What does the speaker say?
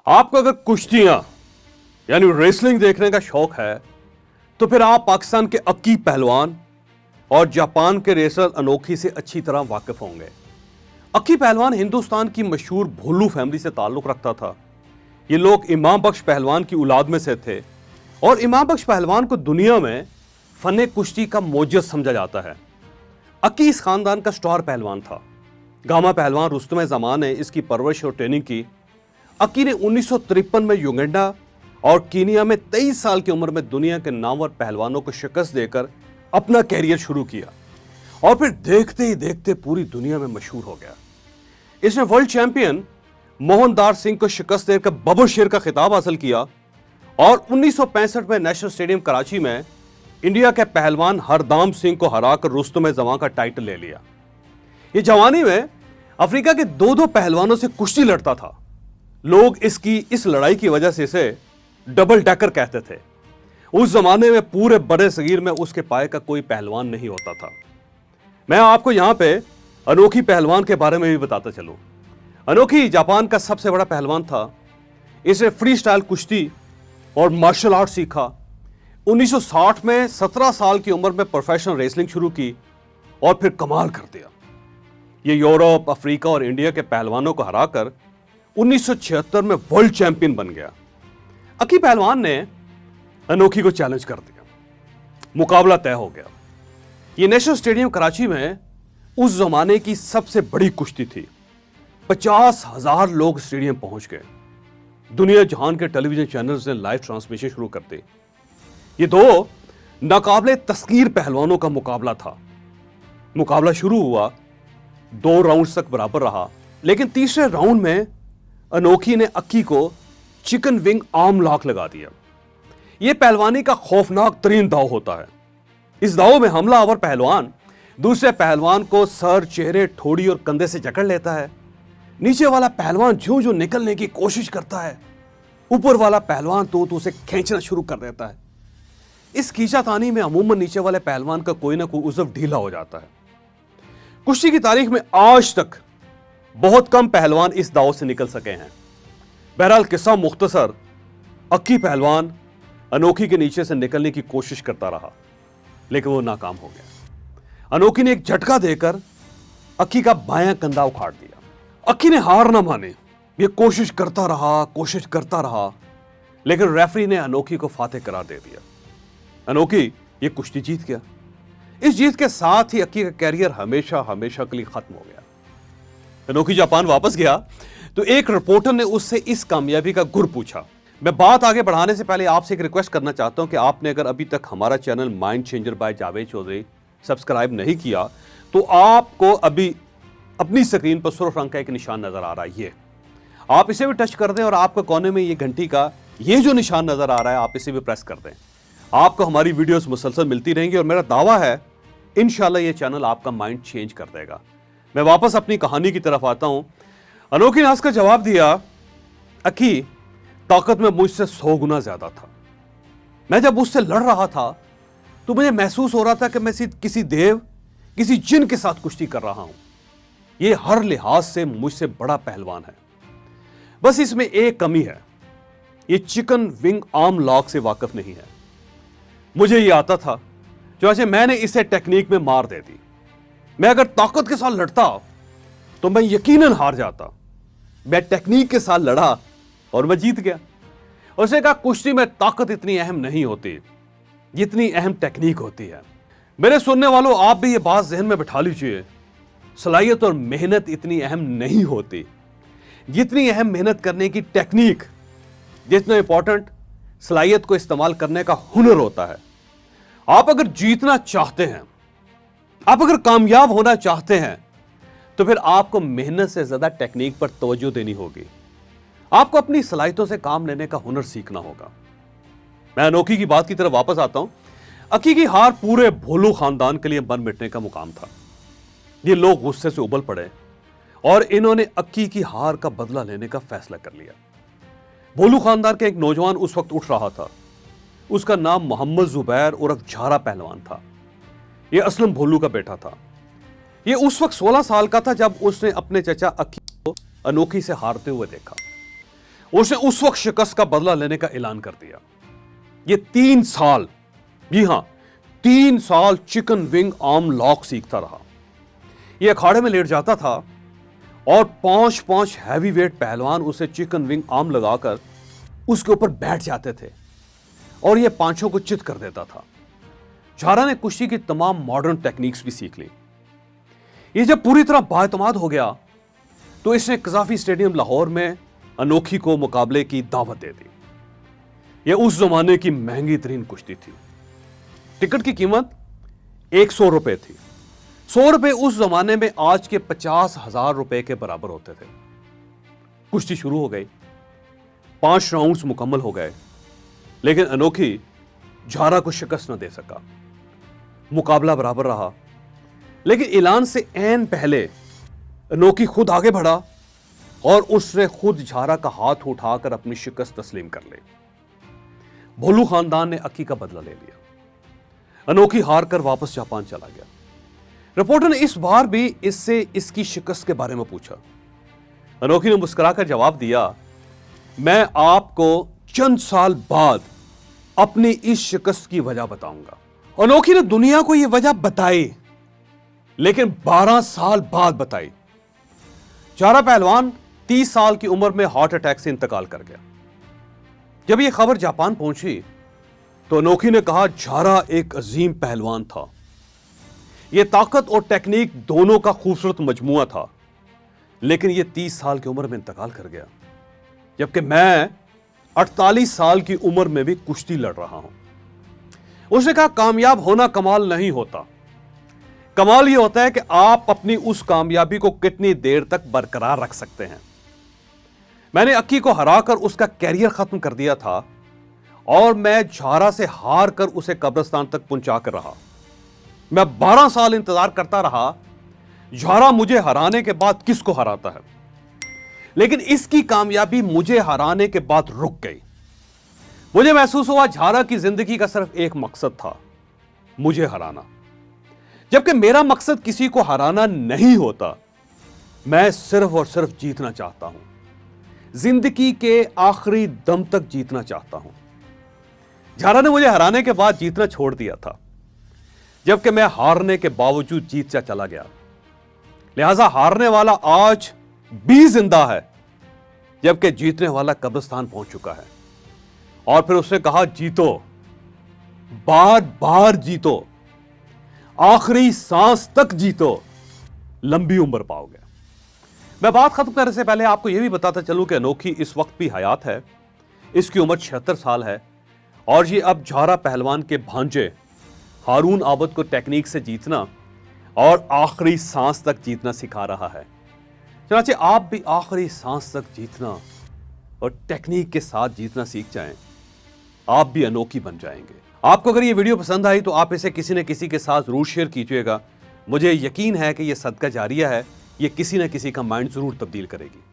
आपको अगर कुश्तियां यानी रेसलिंग देखने का शौक है तो फिर आप पाकिस्तान के अक्की पहलवान और जापान के रेसलर अनोखी से अच्छी तरह वाकिफ होंगे। अक्की पहलवान हिंदुस्तान की मशहूर भोलू फैमिली से ताल्लुक रखता था। ये लोग इमाम बख्श पहलवान की औलाद में से थे और इमाम बख्श पहलवान को दुनिया में फन कुश्ती का मोजज़ समझा जाता है। अक्की इस खानदान का स्टार पहलवान था। गामा पहलवान रुस्तम जमान ने इसकी परवरिश और ट्रेनिंग की। अक्की ने 1953 में युगांडा और कीनिया में 23 साल की उम्र में दुनिया के नामवर पहलवानों को शिकस्त देकर अपना कैरियर शुरू किया और फिर देखते ही देखते पूरी दुनिया में मशहूर हो गया। इसने वर्ल्ड चैंपियन मोहनदार सिंह को शिकस्त देकर बबर शेर का खिताब हासिल किया और 1965 में नेशनल स्टेडियम कराची में इंडिया के पहलवान हरदाम सिंह को हराकर रुस्तम जमां का टाइटल ले लिया। ये जवानी में अफ्रीका के दो पहलवानों से कुश्ती लड़ता था। लोग इसकी इस लड़ाई की वजह से इसे डबल डेकर कहते थे। उस जमाने में पूरे बड़े सगीर में उसके पाए का कोई पहलवान नहीं होता था। मैं आपको यहां पे अनोखी पहलवान के बारे में भी बताता चलूं। अनोखी जापान का सबसे बड़ा पहलवान था। इसने फ्री स्टाइल कुश्ती और मार्शल आर्ट सीखा। 1960 में 17 साल की उम्र में प्रोफेशनल रेसलिंग शुरू की और फिर कमाल कर दिया। ये यूरोप, अफ्रीका और इंडिया के पहलवानों को हराकर 1976 में वर्ल्ड चैंपियन बन गया। अक्की पहलवान ने अनोखी को चैलेंज कर दिया। मुकाबला तय हो गया। ये नेशनल स्टेडियम कराची में उस जमाने की सबसे बड़ी कुश्ती थी। 50,000 लोग स्टेडियम पहुंच गए। दुनिया जहान के टेलीविजन चैनल्स ने लाइव ट्रांसमिशन शुरू कर दी। ये दो नाकाबिले तस्कीर पहलवानों का मुकाबला था। मुकाबला शुरू हुआ, 2 राउंड्स तक बराबर रहा, लेकिन तीसरे राउंड में अनोखी ने अक्की को चिकन विंग आर्म लॉक लगा दिया। यह पहलवानी का खौफनाक तरीन दाव होता है। इस दाव में हमलावर पहलवान दूसरे पहलवान को सर, चेहरे, ठोड़ी और कंधे से जकड़ लेता है। नीचे वाला पहलवान ज्यों ज्यों निकलने की कोशिश करता है, ऊपर वाला पहलवान तो उसे खींचना शुरू कर देता है। इस खींचातानी में अमूमन नीचे वाले पहलवान का कोई ना कोई उज़व ढीला हो जाता है। कुश्ती की तारीख में आज तक बहुत कम पहलवान इस दाव से निकल सके हैं। बहरहाल किस्सा मुख्तसर, अक्की पहलवान अनोखी के नीचे से निकलने की कोशिश करता रहा, लेकिन वो नाकाम हो गया। अनोखी ने एक झटका देकर अक्की का बायां कंधा उखाड़ दिया। अक्की ने हार ना मानी, ये कोशिश करता रहा, लेकिन रेफरी ने अनोखी को फातेह करार दे दिया। अनोखी ये कुश्ती जीत गया। इस जीत के साथ ही अक्की का कैरियर हमेशा के लिए खत्म हो गया। अनोखी जापान वापस गया तो एक रिपोर्टर ने उससे इस कामयाबी का गुर पूछा। मैं बात आगे बढ़ाने से पहले आपसे एक रिक्वेस्ट करना चाहता हूं कि आपने अगर अभी तक हमारा channel Mind Changer by Javed Chaudhary subscribe नहीं किया तो आपको अभी अपनी स्क्रीन पर सुर्ख रंग का एक निशान नजर आ रहा है। ये आप इसे भी टच कर दें और आपके कोने में ये घंटी का ये जो निशान नजर आ रहा है आप इसे भी प्रेस कर दें। आपको हमारी वीडियोस मुसलसल मिलती रहेंगी और मेरा दावा है इंशाल्लाह ये चैनल आपका माइंड चेंज कर देगा। मैं वापस अपनी कहानी की तरफ आता हूं। अनोखी ने हंसकर जवाब दिया, अक्की ताकत में मुझसे 100 गुना ज्यादा था। मैं जब उससे लड़ रहा था तो मुझे महसूस हो रहा था कि मैं किसी देव, किसी जिन के साथ कुश्ती कर रहा हूं। यह हर लिहाज से मुझसे बड़ा पहलवान है। बस इसमें एक कमी है, यह चिकन विंग आर्म लॉक से वाकिफ नहीं है। मुझे यह आता था, जो मैंने इसे टेक्निक में मार दे दी। मैं अगर ताकत के साथ लड़ता तो मैं यकीनन हार जाता। मैं टेक्निक के साथ लड़ा और मैं जीत गया। उसने कहा, कुश्ती में ताकत इतनी अहम नहीं होती जितनी अहम टेक्निक होती है। मेरे सुनने वालों, आप भी ये बात जहन में बिठा लीजिए, सलाहियत और मेहनत इतनी अहम नहीं होती जितनी अहम मेहनत करने की टेक्निक, जितना इंपॉर्टेंट सलाहियत को इस्तेमाल करने का हुनर होता है। आप अगर जीतना चाहते हैं, आप अगर कामयाब होना चाहते हैं तो फिर आपको मेहनत से ज्यादा टेक्निक पर तवज्जो देनी होगी। आपको अपनी सलाहियतों से काम लेने का हुनर सीखना होगा। मैं अनोखी की बात की तरफ वापस आता हूं। अक्की की हार पूरे भोलू खानदान के लिए बन मिटने का मुकाम था। ये लोग गुस्से से उबल पड़े और इन्होंने अक्की की हार का बदला लेने का फैसला कर लिया। भोलू खानदान का एक नौजवान उस वक्त उठ रहा था। उसका नाम मोहम्मद जुबैर उर्फ झारा पहलवान था। यह असलम भोलू का बेटा था। यह उस वक्त 16 साल का था जब उसने अपने चचा अक्की को अनोखी से हारते हुए देखा। उसने उस वक्त शिकस्त का बदला लेने का ऐलान कर दिया। ये 3 साल, जी हां, 3 साल चिकन विंग आर्म लॉक सीखता रहा। ये अखाड़े में लेट जाता था और 5-5 हैवी वेट पहलवान उसे चिकन विंग आर्म लगाकर उसके ऊपर बैठ जाते थे और ये पांचों को चित कर देता था। झारा ने कुश्ती की तमाम मॉडर्न टेक्निक्स भी सीख ली। ये जब पूरी तरह बाएतमाद हो गया तो इसने कजाफी स्टेडियम लाहौर में अनोखी को मुकाबले की दावत दे दी। यह उस जमाने की महंगी तरीन कुश्ती थी। टिकट की कीमत 100 रुपए थी। 100 रुपए उस जमाने में आज के 50,000 रुपए के बराबर होते थे। कुश्ती शुरू हो गई, 5 राउंड्स मुकम्मल हो गए, लेकिन अनोखी झारा को शिकस्त न दे सका। मुकाबला बराबर रहा, लेकिन ऐलान से ऐन पहले अनोखी खुद आगे बढ़ा और उसने खुद झारा का हाथ उठाकर अपनी शिकस्त तस्लीम कर ली। भोलू खानदान ने अक्की का बदला ले लिया। अनोखी हार कर वापस जापान चला गया। रिपोर्टर ने इस बार भी इससे इसकी शिकस्त के बारे में पूछा। अनोखी ने मुस्कुराकर जवाब दिया, मैं आपको चंद साल बाद अपनी इस शिकस्त की वजह बताऊंगा। अनोखी ने दुनिया को यह वजह बताई, लेकिन 12 साल बाद बताई। झारा पहलवान 30 साल की उम्र में हार्ट अटैक से इंतकाल कर गया। जब यह खबर जापान पहुंची तो अनोखी ने कहा, झारा एक अजीम पहलवान था। यह ताकत और टेक्निक दोनों का खूबसूरत मजमुआ था, लेकिन यह 30 साल की उम्र में इंतकाल कर गया, जबकि मैं 48 साल की उम्र में भी कुश्ती लड़ रहा हूं। उसने कहा, कामयाब होना कमाल नहीं होता, कमाल यह होता है कि आप अपनी उस कामयाबी को कितनी देर तक बरकरार रख सकते हैं। मैंने अक्की को हराकर उसका कैरियर खत्म कर दिया था और मैं झारा से हार कर उसे कब्रिस्तान तक पहुंचा कर रहा। मैं 12 साल इंतजार करता रहा, झारा मुझे हराने के बाद किसको हराता है, लेकिन इसकी कामयाबी मुझे हराने के बाद रुक गई। मुझे महसूस हुआ झारा की जिंदगी का सिर्फ एक मकसद था, मुझे हराना, जबकि मेरा मकसद किसी को हराना नहीं होता। मैं सिर्फ और सिर्फ जीतना चाहता हूं, जिंदगी के आखिरी दम तक जीतना चाहता हूं। झारा ने मुझे हराने के बाद जीतना छोड़ दिया था, जबकि मैं हारने के बावजूद जीतता चला गया। लिहाजा हारने वाला आज भी जिंदा है, जबकि जीतने वाला कब्रिस्तान पहुंच चुका है। और फिर उसने कहा, जीतो, बार बार जीतो, आखिरी सांस तक जीतो, लंबी उम्र पाओगे। मैं बात खत्म करने से पहले आपको यह भी बताता चलूं कि अनोखी इस वक्त भी हयात है। इसकी उम्र 76 साल है और ये अब झारा पहलवान के भांजे हारून आबद को टेक्निक से जीतना और आखिरी सांस तक जीतना सिखा रहा है। चनाचे आप भी आखिरी सांस तक जीतना और टेक्निक के साथ जीतना सीख जाएं, आप भी अनोखी बन जाएंगे। आपको अगर ये वीडियो पसंद आई तो आप इसे किसी न किसी के साथ जरूर शेयर कीजिएगा। मुझे यकीन है कि यह सदका जारिया है, ये किसी न किसी का माइंड जरूर तब्दील करेगी।